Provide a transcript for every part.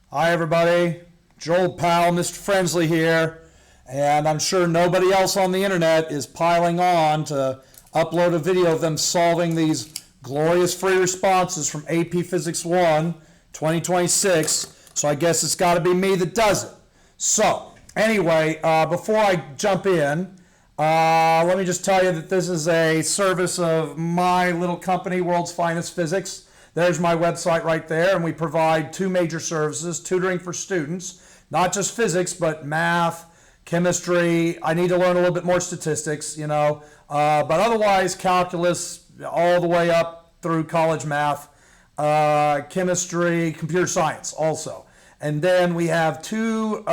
Hi everybody, Joel Powell, Mr. Frensley here, and I'm sure nobody else on the internet is piling on to upload a video of them solving these glorious free responses from AP Physics 1, 2026, so I guess it's got to be me that does it. So, anyway, before I jump in, let me just tell you that this is a service of my little company, World's Finest Physics. There's my website right there, and we provide two major services: tutoring for students, not just physics, but math, chemistry. I need to learn a little bit more statistics, but otherwise calculus all the way up through college math, chemistry, computer science also. And then we have two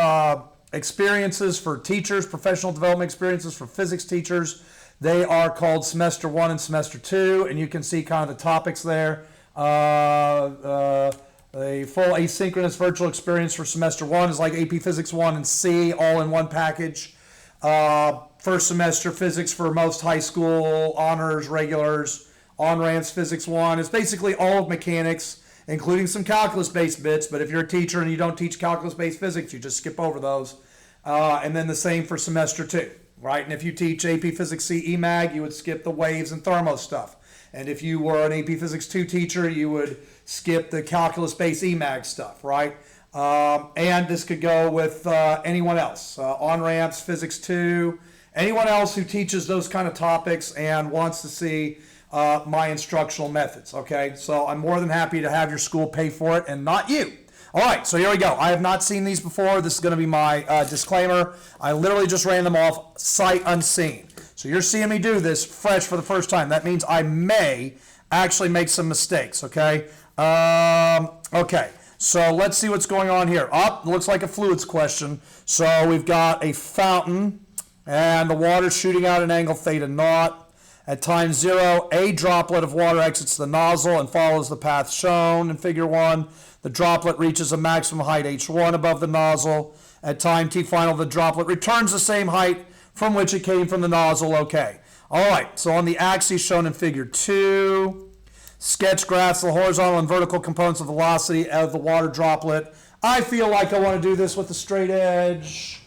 experiences for teachers, professional development experiences for physics teachers. They are called Semester 1 and Semester 2, and you can see kind of the topics there. A full asynchronous virtual experience for Semester 1 is like AP Physics 1 and C all in one package. First semester physics for most high school honors, regulars, on-ramps Physics 1. It's basically all of mechanics, including some calculus-based bits, but if you're a teacher and you don't teach calculus-based physics, you just skip over those. And then the same for Semester 2, right? And if you teach AP Physics C EMAG, you would skip the waves and thermo stuff. And if you were an AP Physics 2 teacher, you would skip the calculus-based EMAG stuff, right? And this could go with anyone else, on-ramps, Physics 2, anyone else who teaches those kind of topics and wants to see my instructional methods, okay? So I'm more than happy to have your school pay for it and not you. All right, so here we go. I have not seen these before. This is going to be my disclaimer. I literally just ran them off sight unseen. So you're seeing me do this fresh for the first time. That means I may actually make some mistakes, okay? Okay, so let's see what's going on here. Looks like a fluids question. So we've got a fountain, and the water's shooting out at an angle theta naught. At time 0, a droplet of water exits the nozzle and follows the path shown in figure 1. The droplet reaches a maximum height h1 above the nozzle. At time t final, the droplet returns the same height from which it came from the nozzle. Okay. All right, so on the axis shown in figure 2, sketch graphs the horizontal and vertical components of velocity of the water droplet. I feel like I want to do this with a straight edge.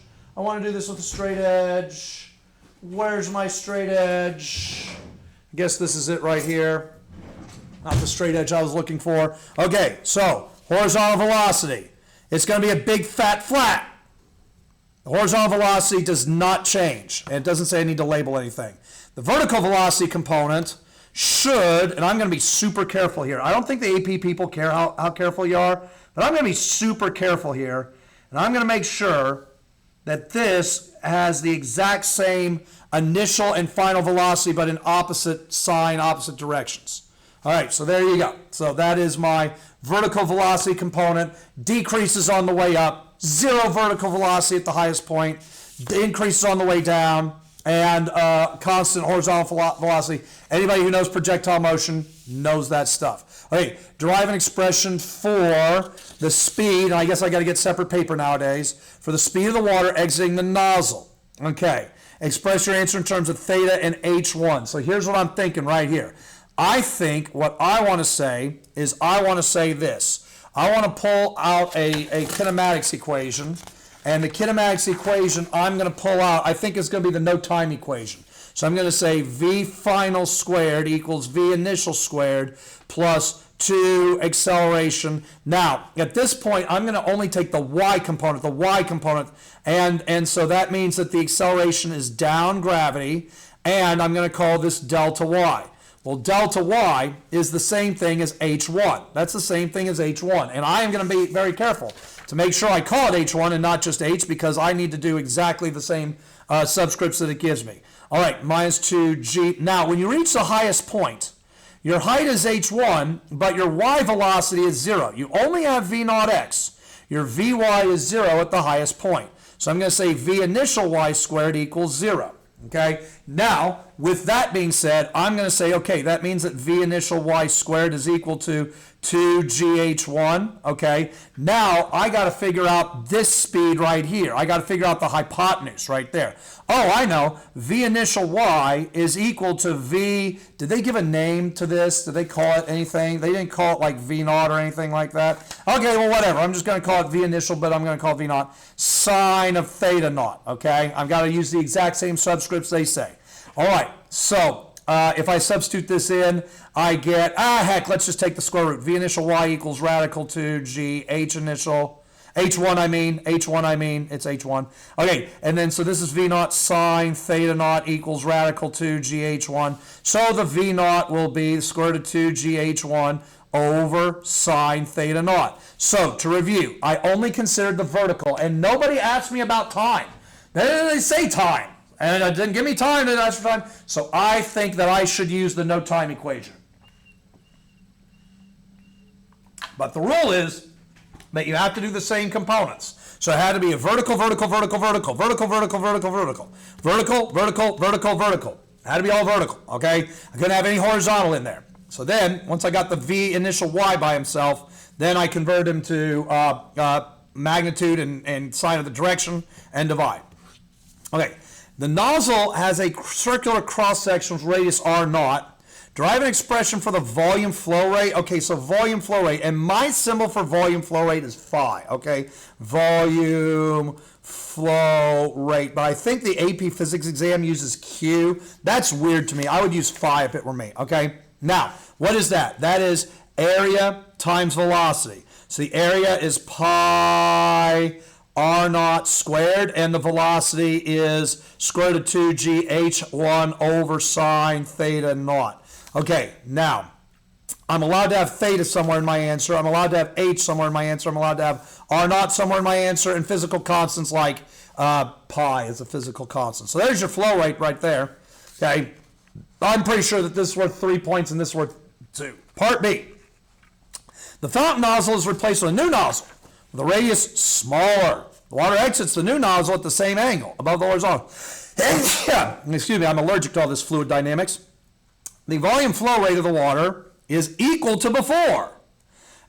Where's my straight edge? I guess this is it right here. Not the straight edge I was looking for. Okay, so horizontal velocity. It's going to be a big fat flat. The horizontal velocity does not change, and it doesn't say I need to label anything. The vertical velocity component should, and I'm going to be super careful here. I don't think the AP people care how careful you are, but I'm going to be super careful here, and I'm going to make sure that this has the exact same initial and final velocity, but in opposite sign, opposite directions. All right, so there you go. So that is my vertical velocity component. Decreases on the way up. 0 vertical velocity at the highest point, increases on the way down, and constant horizontal velocity. Anybody who knows projectile motion knows that stuff. Okay, derive an expression for the speed, and I guess I got to get separate paper nowadays, for the speed of the water exiting the nozzle. Okay, express your answer in terms of theta and h1. So here's what I'm thinking right here. I think what I want to say is I want to say this. I want to pull out a kinematics equation, and the kinematics equation I'm going to pull out, I think is going to be the no time equation. So I'm going to say V final squared equals V initial squared plus 2 acceleration. Now, at this point, I'm going to only take the y component, and so that means that the acceleration is down gravity, and I'm going to call this delta y. Well, delta y is the same thing as h1. That's the same thing as h1. And I am going to be very careful to make sure I call it h1 and not just h, because I need to do exactly the same subscripts that it gives me. All right, minus 2g. Now, when you reach the highest point, your height is h1, but your y velocity is 0. You only have v naught x. Your vy is 0 at the highest point. So I'm going to say v initial y squared equals 0. Okay, now with that being said, I'm going to say, okay, that means that V initial y squared is equal to 2gh1, okay? Now, I got to figure out this speed right here. I got to figure out the hypotenuse right there. Oh, I know. V initial y is equal to V. Did they give a name to this? Did they call it anything? They didn't call it like V naught or anything like that. Okay, well, whatever. I'm just going to call it V initial, but I'm going to call it V naught. Sine of theta naught, okay? I've got to use the exact same subscripts they say. All right, so if I substitute this in, I get, heck, let's just take the square root. V initial y equals radical 2g h initial, h1 I mean, it's h1. Okay, and then so this is v naught sine theta naught equals radical 2g h1. So the v naught will be the square root of 2g h1 over sine theta naught. So to review, I only considered the vertical, and nobody asked me about time. They say time. And it didn't give me time to ask for time, so I think that I should use the no time equation. But the rule is that you have to do the same components. So it had to be a vertical, vertical, vertical, vertical, vertical, vertical, vertical, vertical, vertical, vertical, vertical, vertical. It had to be all vertical, okay? I couldn't have any horizontal in there. So then, once I got the V initial y by himself, then I converted him to magnitude and sign of the direction and divide. Okay. The nozzle has a circular cross-section with radius r naught. Derive an expression for the volume flow rate. Okay, so volume flow rate. And my symbol for volume flow rate is phi, okay? Volume flow rate. But I think the AP Physics exam uses Q. That's weird to me. I would use phi if it were me, okay? Now, what is that? That is area times velocity. So the area is pi r naught squared, and the velocity is square root of 2g h1 over sine theta naught. Okay, now, I'm allowed to have theta somewhere in my answer. I'm allowed to have h somewhere in my answer. I'm allowed to have r naught somewhere in my answer, and physical constants like pi is a physical constant. So there's your flow rate right there. Okay, I'm pretty sure that this is worth 3 points and this is worth 2. Part B. The fountain nozzle is replaced with a new nozzle with a radius smaller. The water exits the new nozzle at the same angle above the horizontal. Excuse me, I'm allergic to all this fluid dynamics. The volume flow rate of the water is equal to before.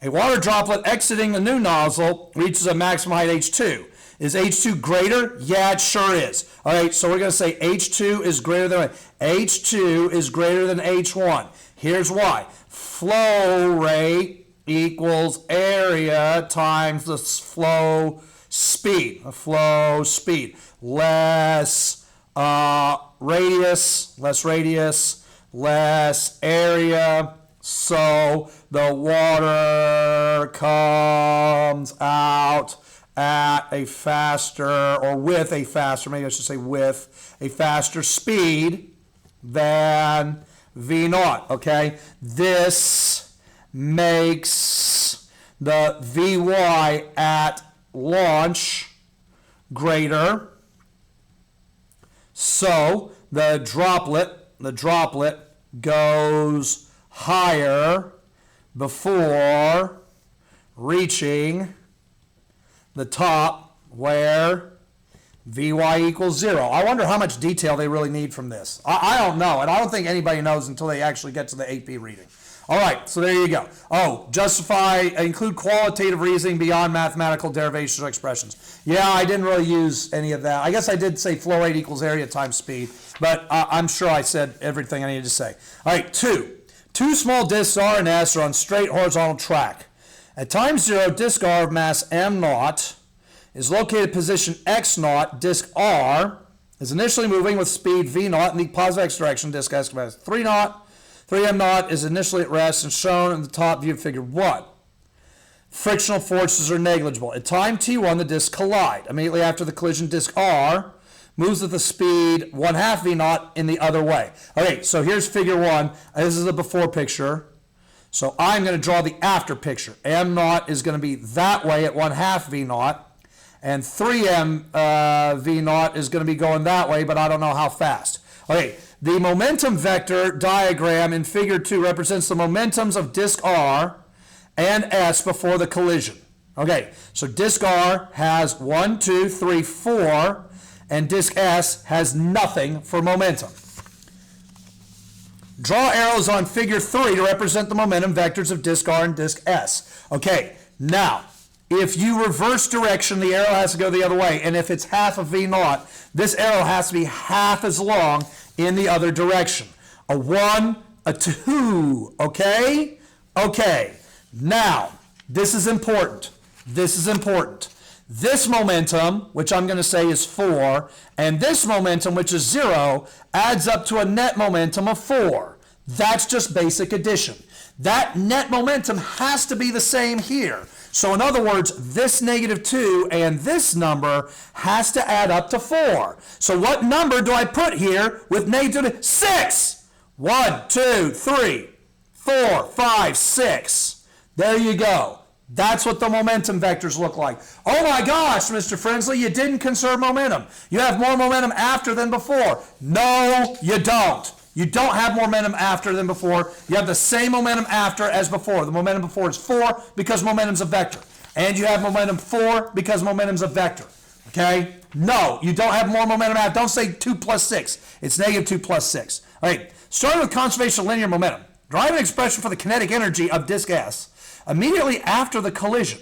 A water droplet exiting the new nozzle reaches a maximum height h2. Is h2 greater? Yeah, it sure is. All right, so we're going to say h2 is greater than h2 is greater than h1. Here's why. Flow rate equals area times the flow speed. Flow speed. Less radius, less area. So the water comes out at a faster, or with a faster, maybe I should say with a faster speed than V naught, okay? This makes the Vy at launch greater. So the droplet goes higher before reaching the top where Vy equals 0. I wonder how much detail they really need from this. I don't know, and I don't think anybody knows until they actually get to the AP reading. All right, so there you go. Oh, include qualitative reasoning beyond mathematical derivations or expressions. Yeah, I didn't really use any of that. I guess I did say flow rate equals area times speed, but I'm sure I said everything I needed to say. All right, 2. Two small disks R and S are on straight horizontal track. At time 0, disk R of mass m naught is located at position x naught. Disk R is initially moving with speed v naught in the positive x direction. Disk S commands 3 naught. 3m naught is initially at rest and shown in the top view of figure 1. Frictional forces are negligible. At time t1, the disks collide. Immediately after the collision, disk R moves with the speed 1/2 v naught in the other way. Okay, so here's figure 1. This is a before picture. So I'm going to draw the after picture. M naught is going to be that way at 1/2 v naught. And 3m v naught is going to be going that way, but I don't know how fast. Okay, the momentum vector diagram in figure 2 represents the momentums of disk R and S before the collision. Okay, so disk R has 1, 2, 3, 4, and disk S has nothing for momentum. Draw arrows on figure 3 to represent the momentum vectors of disk R and disk S. Okay, now, if you reverse direction, the arrow has to go the other way. And if it's half of V naught, this arrow has to be half as long in the other direction. A 1, a 2, okay? Okay, now, this is important. This is important. This momentum, which I'm going to say is 4, and this momentum, which is 0, adds up to a net momentum of 4. That's just basic addition. That net momentum has to be the same here. So in other words, this -2 and this number has to add up to 4. So what number do I put here with -2? 6! 1, 2, 3, 4, 5, 6. There you go. That's what the momentum vectors look like. Oh my gosh, Mr. Frensley, you didn't conserve momentum. You have more momentum after than before. No, you don't. You don't have more momentum after than before. You have the same momentum after as before. The momentum before is 4 because momentum's a vector. And you have momentum 4 because momentum's a vector. Okay? No, you don't have more momentum after. Don't say 2 plus 6. It's -2 plus 6. All right, starting with conservation of linear momentum. Derive an expression for the kinetic energy of disk S immediately after the collision.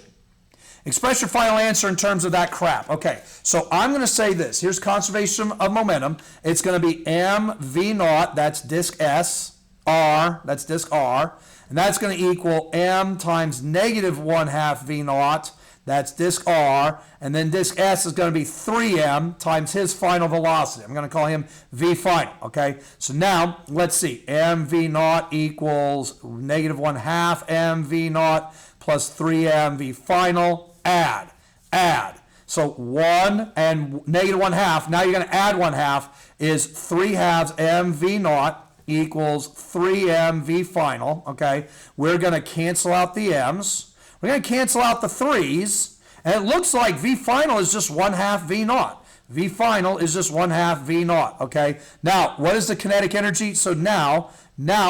Express your final answer in terms of that crap. Okay, so I'm going to say this. Here's conservation of momentum. It's going to be mv naught, that's disk S, R, that's disk R, and that's going to equal m times -1/2 v naught, that's disk R, and then disk S is going to be 3m times his final velocity. I'm going to call him v final, okay? So now, let's see. mv naught equals -1/2 mv naught plus 3m v final. Add. So 1 and -1/2, now you're going to add 1/2, is 3/2 mv naught equals 3m v final, okay? We're going to cancel out the m's. We're going to cancel out the 3's, and it looks like V final is just 1/2 V naught. V final is just 1/2 V naught, okay? Now, what is the kinetic energy? So now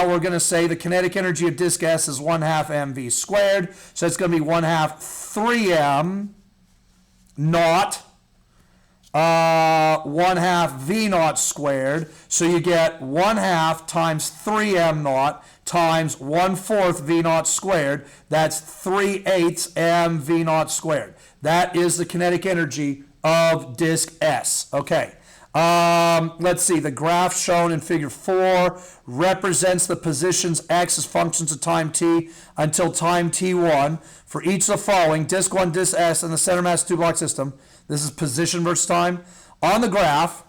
we're going to say the kinetic energy of disk S is 1/2 mv squared, so it's going to be 1/2 3m naught, 1/2 V naught squared, so you get 1/2 times 3m naught times 1/4 V naught squared. That's 3/8 m V naught squared. That is the kinetic energy of disk S. Okay. Let's see. The graph shown in figure 4 represents the positions x as functions of time t until time t1 for each of the following: disk 1, disk S, and the center mass 2 block system. This is position versus time. On the graph,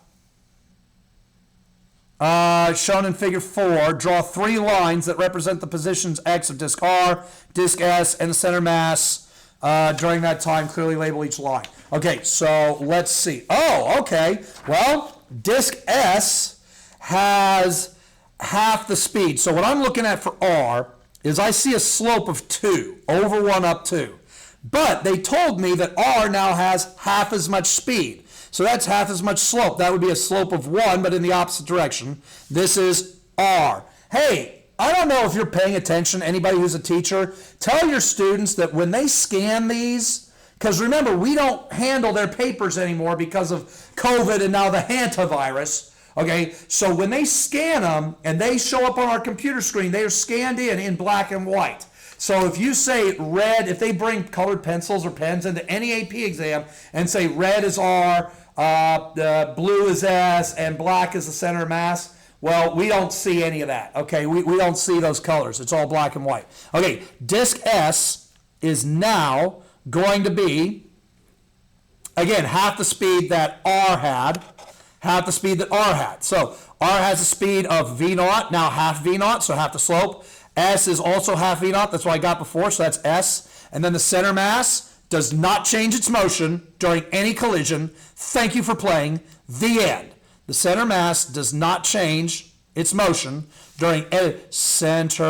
shown in figure 4, draw 3 lines that represent the positions x of disk R, disk S, and the center mass during that time. Clearly label each line. Okay, so let's see. Oh, okay. Well, disk S has half the speed. So what I'm looking at for R is I see a slope of 2, over 1 up 2. But they told me that R now has half as much speed. So that's half as much slope. That would be a slope of 1, but in the opposite direction. This is R. Hey, I don't know if you're paying attention, anybody who's a teacher. Tell your students that when they scan these, because remember, we don't handle their papers anymore because of COVID and now the hantavirus. Okay, so when they scan them and they show up on our computer screen, they are scanned in black and white. So if you say red, if they bring colored pencils or pens into any AP exam and say red is R, blue is S, and black is the center of mass, well, we don't see any of that, okay? We don't see those colors. It's all black and white. Okay, disk S is now going to be, again, half the speed that R had, So R has a speed of V naught, now half V naught, so half the slope. S is also half V naught, that's what I got before, so that's S. And then the center mass does not change its motion during any collision. Thank you for playing. The end. The center mass does not change its motion during any center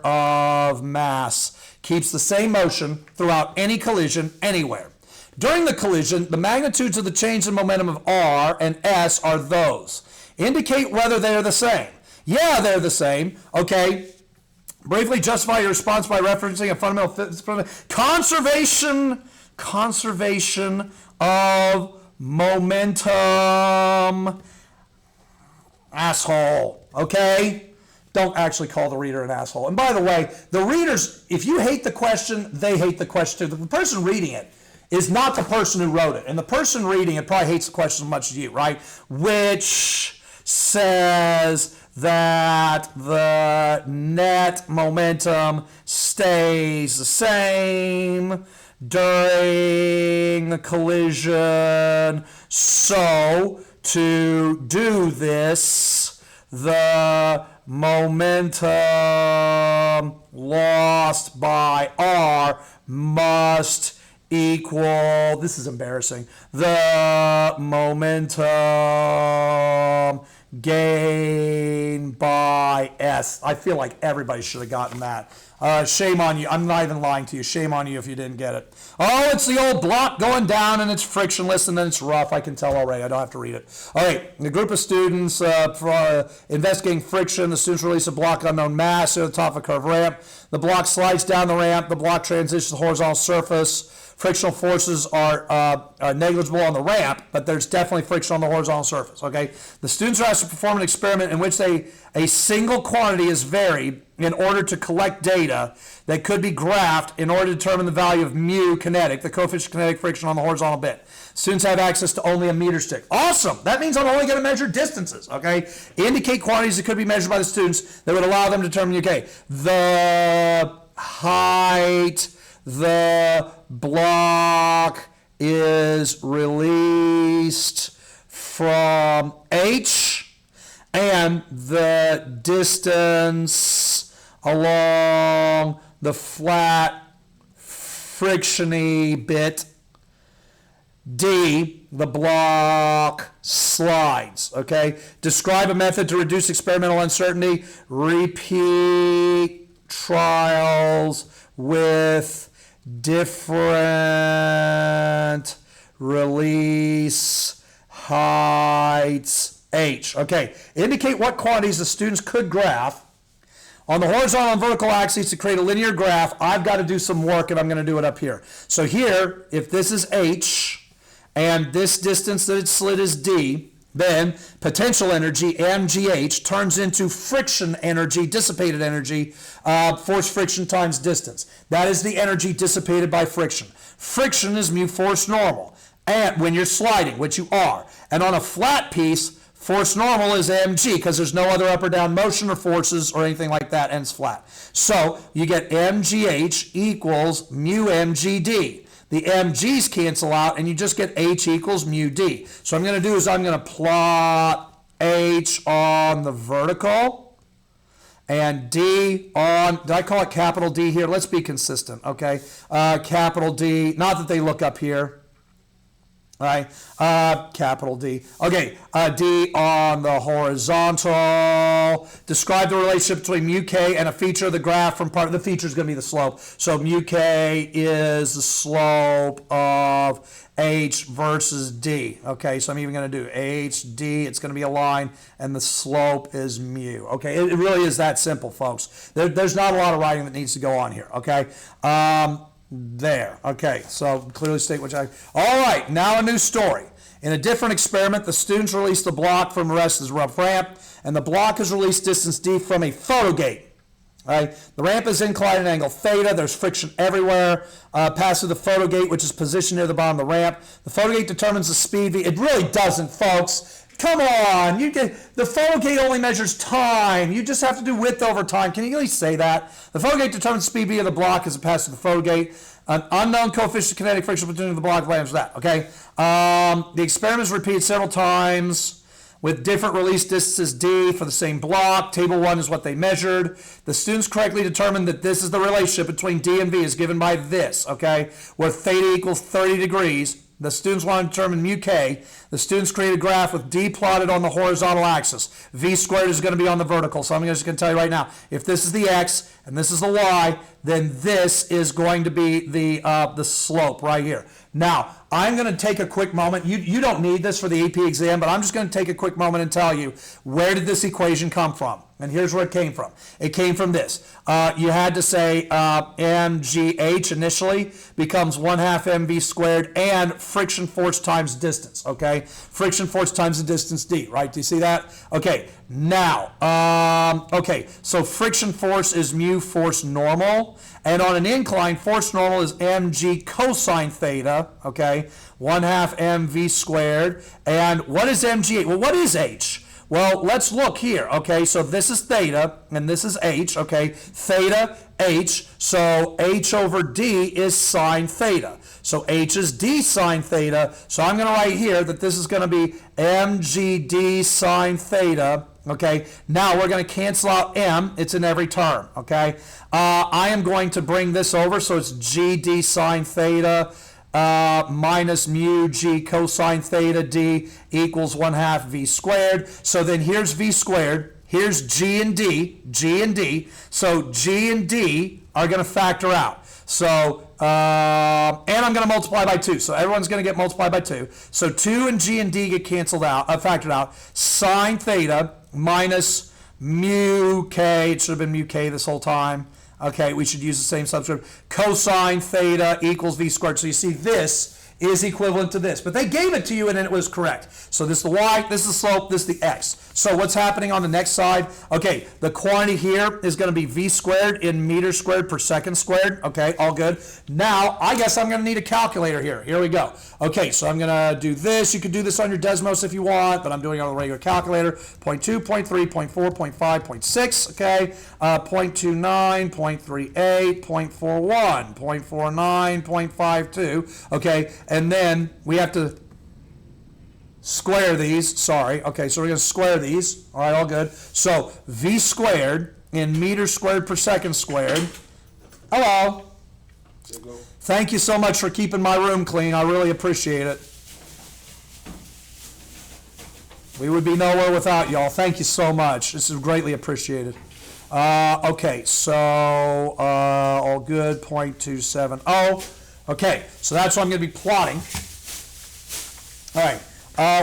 of mass. Keeps the same motion throughout any collision anywhere. During the collision, the magnitudes of the change in momentum of R and S are those. Indicate whether they are the same. Yeah, they're the same. Okay. Briefly justify your response by referencing a fundamental conservation of momentum. Asshole. Okay? don't actually call the reader an asshole. And by the way, the readers, if you hate the question, they hate the question too. The person reading it is not the person who wrote it. And the person reading it probably hates the question as much as you, right? Which says that the net momentum stays the same during the collision. So to do this, the momentum lost by R must equal, this is embarrassing, the momentum gain by S. I feel like everybody should have gotten that. Shame on you. I'm not even lying to you. Shame on you if you didn't get it. Oh, it's the old block going down and it's frictionless and then it's rough. I can tell already. I don't have to read it. All right. The group of students investigating friction. The students release a block unknown mass at the top of a curved ramp. The block slides down the ramp. The block transitions to the horizontal surface. Frictional forces are negligible on the ramp, but there's definitely friction on the horizontal surface, okay? The students are asked to perform an experiment in which a single quantity is varied in order to collect data that could be graphed in order to determine the value of mu kinetic, the coefficient of kinetic friction on the horizontal bit. Students have access to only a meter stick. Awesome! That means I'm only going to measure distances, okay? Indicate quantities that could be measured by the students that would allow them to determine, okay, the height, the block is released from H, and the distance along the flat frictiony bit D, the block slides, okay? Describe a method to reduce experimental uncertainty. Repeat trials with different release heights H. Okay, indicate what quantities the students could graph on the horizontal and vertical axes to create a linear graph. I've got to do some work and I'm going to do it up here. So here, if this is H and this distance that it's slid is D, then potential energy, mgh, turns into friction energy, dissipated energy, force friction times distance. That is the energy dissipated by friction. Friction is mu force normal, and when you're sliding, which you are. And on a flat piece, force normal is mg, because there's no other up or down motion or forces or anything like that, and it's flat. So you get mgh equals mu mgd. The mg's cancel out, and you just get h equals mu d. So what I'm going to do is I'm going to plot h on the vertical and d on, did I call it capital D here? Let's be consistent, okay? Capital D, not that they look up here. All right, capital D. Okay, D on the horizontal. Describe the relationship between mu k and a feature of the graph from part of the feature is going to be the slope. So mu k is the slope of h versus d. Okay, so I'm even going to do hd. It's going to be a line, and the slope is mu. Okay, it really is that simple, folks. There's not a lot of writing that needs to go on here. Okay. There. Okay, so clearly state which I... All right, now a new story. In a different experiment, the students release the block from the rest of the rough ramp, and the block is released distance d from a photo gate. All right, the ramp is inclined at an angle theta. There's friction everywhere. Pass through the photo gate, which is positioned near the bottom of the ramp. The photo gate determines the speed v. It really doesn't, folks. Come on, the photo gate only measures time. You just have to do width over time. Can you really say that? The photo gate determines the speed v of the block as it passes through the photo gate. An unknown coefficient of kinetic friction between the block lands that. Okay. The experiment is repeated several times with different release distances d for the same block. Table 1 is what they measured. The students correctly determined that this is the relationship between d and v is given by this. Okay, where theta equals 30 degrees. The students want to determine mu k. The students create a graph with d plotted on the horizontal axis. V squared is going to be on the vertical. So I'm just going to tell you right now, if this is the x and this is the y, then this is going to be the slope right here. Now, I'm going to take a quick moment. You don't need this for the AP exam, but I'm just going to take a quick moment and tell you, where did this equation come from? And here's where it came from. It came from this. You had to say mgh initially becomes 1/2 mv squared and friction force times distance, okay? Friction force times the distance d, right? Do you see that? Okay, now, okay, so friction force is mu force normal, and on an incline, force normal is mg cosine theta, okay? 1/2 mv squared, and what is mgh? Well, what is h? Well, let's look here, okay? So this is theta, and this is h, okay? Theta, h, so h over d is sine theta. So h is d sine theta, so I'm going to write here that this is going to be mgd sine theta, okay? Now we're going to cancel out m, it's in every term, okay? I am going to bring this over, so it's gd sine theta minus mu g cosine theta d equals 1/2 v squared. So then here's v squared, here's g and d, so g and d are going to factor out. So, and I'm going to multiply by 2, so everyone's going to get multiplied by 2. So 2 and g and d get canceled out, factored out. Sine theta minus mu k, it should have been mu k this whole time. Okay, we should use the same subscript. Cosine theta equals v squared. So you see this is equivalent to this. But they gave it to you and it was correct. So this is the y, this is the slope, this is the x. So what's happening on the next side? Okay, the quantity here is going to be v squared in meters squared per second squared. Okay, all good. Now, I guess I'm going to need a calculator here. Here we go. Okay, so I'm going to do this. You could do this on your Desmos if you want, but I'm doing it on a regular calculator. 0.2, 0.3, 0.4, 0.5, 0.6, okay? 0.29, 0.38, 0.41, 0.49, 0.52, okay? And then we have to square these, sorry. Okay, so we're going to square these. All right, all good. So v squared in meters squared per second squared. Hello. Thank you so much for keeping my room clean. I really appreciate it. We would be nowhere without y'all. Thank you so much. This is greatly appreciated. Okay, so all good, 0.270. Okay, so that's what I'm going to be plotting. All right.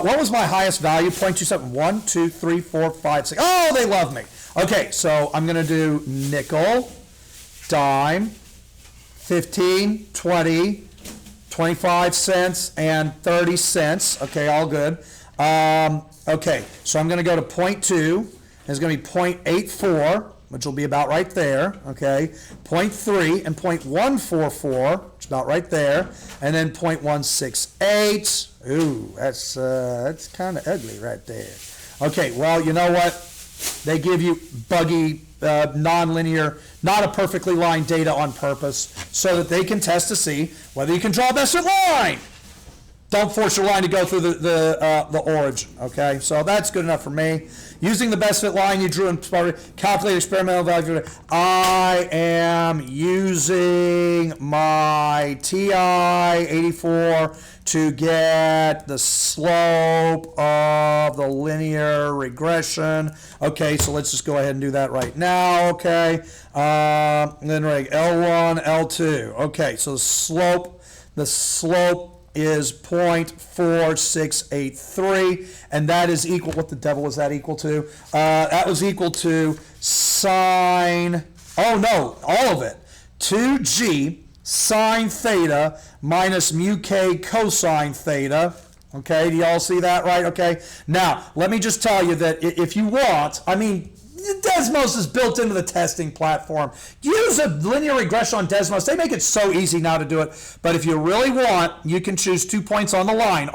What was my highest value? 0.27. 1, 2, 3, 4, 5, 6. Oh, they love me. Okay, so I'm going to do nickel, dime, 15, 20, 25 cents, and 30 cents. Okay, all good. Okay, so I'm going to go to 0.2. It's going to be 0.84, which will be about right there. Okay, 0.3 and 0.144, which is about right there, and then 0.168. Ooh, that's kind of ugly right there. Okay, well, you know what? They give you buggy, non-linear, not a perfectly lined data on purpose so that they can test to see whether you can draw a best fit line. Don't force your line to go through the origin, okay? So that's good enough for me. Using the best fit line you drew and calculate experimental value. I am using my TI-84 to get the slope of the linear regression. Okay, so let's just go ahead and do that right now, okay? And then reg L1, L2. Okay, so the slope is 0.4683, and that is equal, what the devil was that equal to? That was equal to sine, oh no, all of it, 2g sine theta minus mu k cosine theta. Okay, do y'all see that right? Okay, now let me just tell you that if you want, I mean, Desmos is built into the testing platform. Use a linear regression on Desmos. They make it so easy now to do it. But if you really want, you can choose 2 points on the line,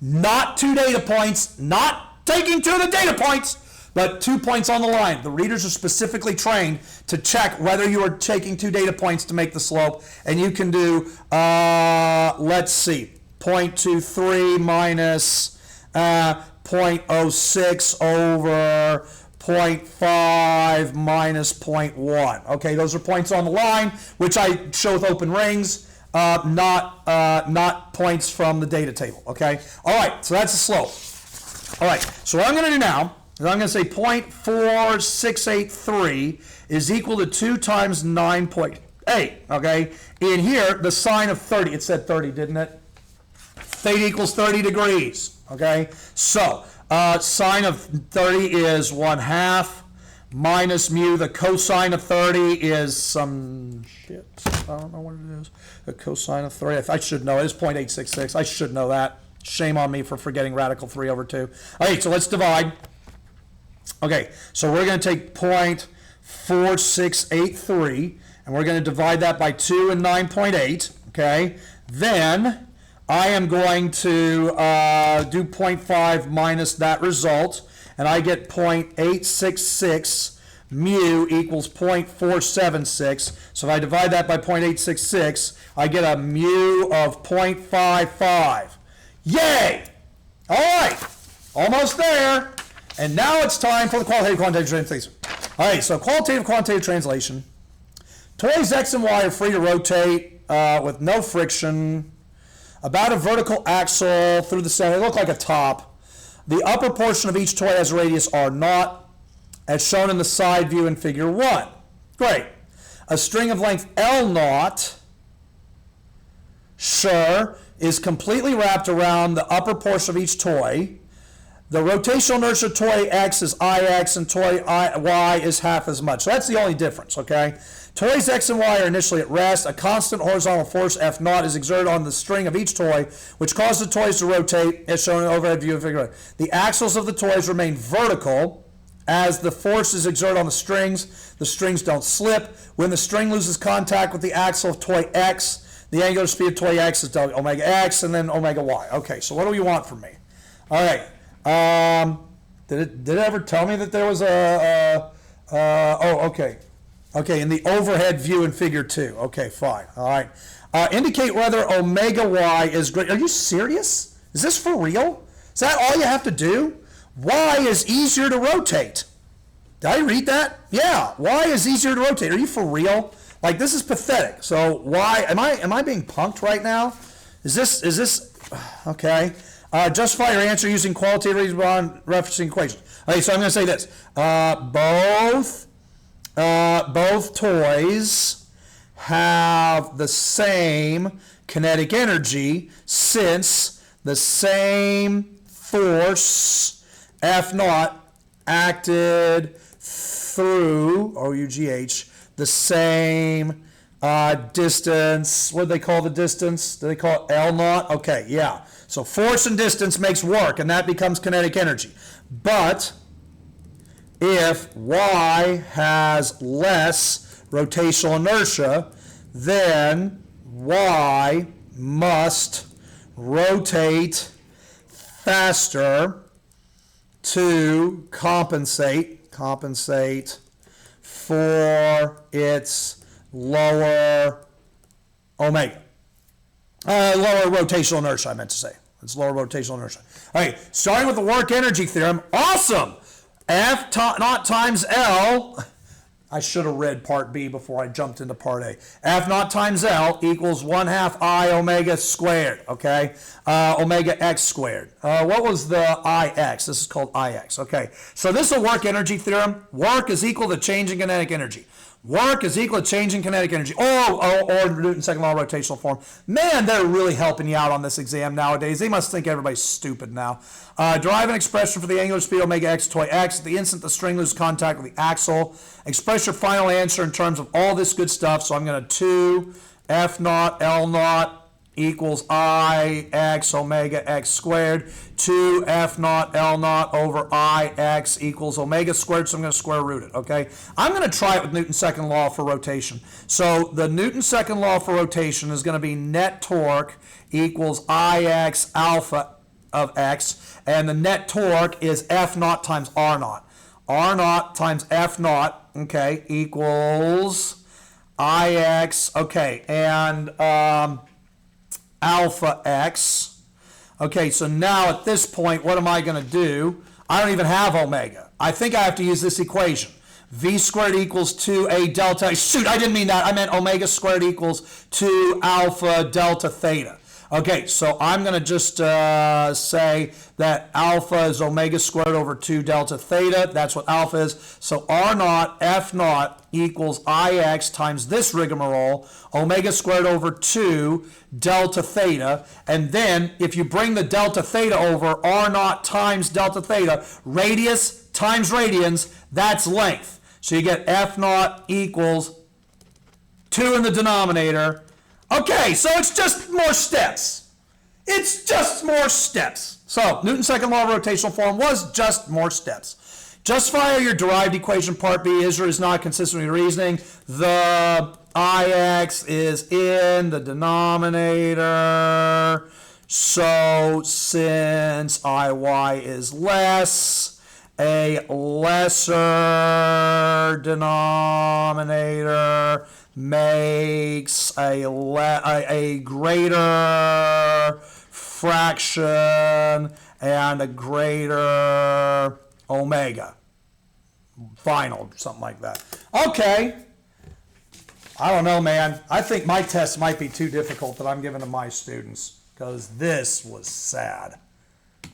not 2 data points, not taking 2 of the data points, but 2 points on the line. The readers are specifically trained to check whether you are taking 2 data points to make the slope. And you can do, let's see, 0.23 minus 0.06 over 0.5 minus 0.1. Okay, those are points on the line, which I show with open rings, not points from the data table. Okay, all right, so that's the slope. All right, so what I'm going to do now is I'm going to say 0.4683 is equal to 2 times 9.8. Okay, in here the sine of 30. It said 30, didn't it? theta equals 30 degrees, okay? So, sine of 30 is 1/2 minus mu. The cosine of 30 is some shit. I don't know what it is. The cosine of 30, I should know. It is 0.866. I should know that. Shame on me for forgetting radical 3/2. All right, so let's divide. Okay, so we're going to take 0.4683, and we're going to divide that by 2 and 9.8, okay? Then I am going to do 0.5 minus that result, and I get 0.866 mu equals 0.476. So if I divide that by 0.866, I get a mu of 0.55. Yay! All right, almost there. And now it's time for the qualitative-quantitative translation. All right, so qualitative-quantitative translation. Toys X and Y are free to rotate with no friction about a vertical axle through the center. They look like a top. The upper portion of each toy has a radius R0, as shown in the side view in figure 1. Great. A string of length L0, sure, is completely wrapped around the upper portion of each toy. The rotational inertia of toy X is Ix and toy Y is half as much. So that's the only difference, okay? Toys X and Y are initially at rest. A constant horizontal force F0 is exerted on the string of each toy, which causes the toys to rotate, as shown in the overhead view of figure 1. The axles of the toys remain vertical as the force is exerted on the strings. The strings don't slip. When the string loses contact with the axle of toy X, the angular speed of toy X is omega X and then omega Y. Okay, so what do you want from me? All right. Did it ever tell me that there was okay. Okay, in the overhead view in figure 2. Okay, fine. All right. Indicate whether omega Y is great. Are you serious? Is this for real? Is that all you have to do? Y is easier to rotate. Did I read that? Yeah, Y is easier to rotate. Are you for real? Like, this is pathetic. So why am I being punked right now? Is this okay? Justify your answer using qualitative referencing equations. Okay, so I'm going to say this. Both toys have the same kinetic energy since the same force F0 acted through OUGH the same distance. What do they call the distance? Do they call it L0? Okay, yeah. So force and distance makes work, and that becomes kinetic energy. But if Y has less rotational inertia, then Y must rotate faster to compensate for its lower omega. Lower rotational inertia, I meant to say. It's lower rotational inertia. All right, starting with the work energy theorem. Awesome! F naught times L. I should have read part B before I jumped into part A. F naught times L equals 1/2 I omega squared, okay? Omega x squared. What was the Ix? This is called Ix, okay? So this is a work energy theorem. Work is equal to change in kinetic energy. Work is equal to change in kinetic energy. Or Newton's second law of rotational form. Man, they're really helping you out on this exam nowadays. They must think everybody's stupid now. Derive an expression for the angular speed omega x toy x at the instant the string loses contact with the axle. Express your final answer in terms of all this good stuff. So I'm going to 2 F0 L0 equals Ix omega x squared. 2 F0 L0 over Ix equals omega squared, so I'm going to square root it, okay? I'm going to try it with Newton's second law for rotation. So the Newton's second law for rotation is going to be net torque equals Ix alpha of x, and the net torque is F0 times R0. R0 times F0, okay, equals Ix, okay, and alpha x. Okay, so now at this point, what am I going to do? I don't even have omega. I think I have to use this equation. V squared equals 2a delta. Shoot, I didn't mean that. I meant omega squared equals 2 alpha delta theta. Okay, so I'm going to just say that alpha is omega squared over 2 delta theta. That's what alpha is. So R naught F naught equals Ix times this rigmarole, omega squared over 2 delta theta. And then if you bring the delta theta over, R naught times delta theta, radius times radians, that's length. So you get F naught equals 2 in the denominator. Okay, so it's just more steps. It's just more steps. So Newton's second law of rotational form was just more steps. Justify your derived equation part B is or is not consistent with your reasoning. The Ix is in the denominator. So since Iy is less, a lesser denominator makes a greater fraction and a greater omega. Final, something like that. Okay. I don't know, man. I think my test might be too difficult that I'm giving to my students because this was sad.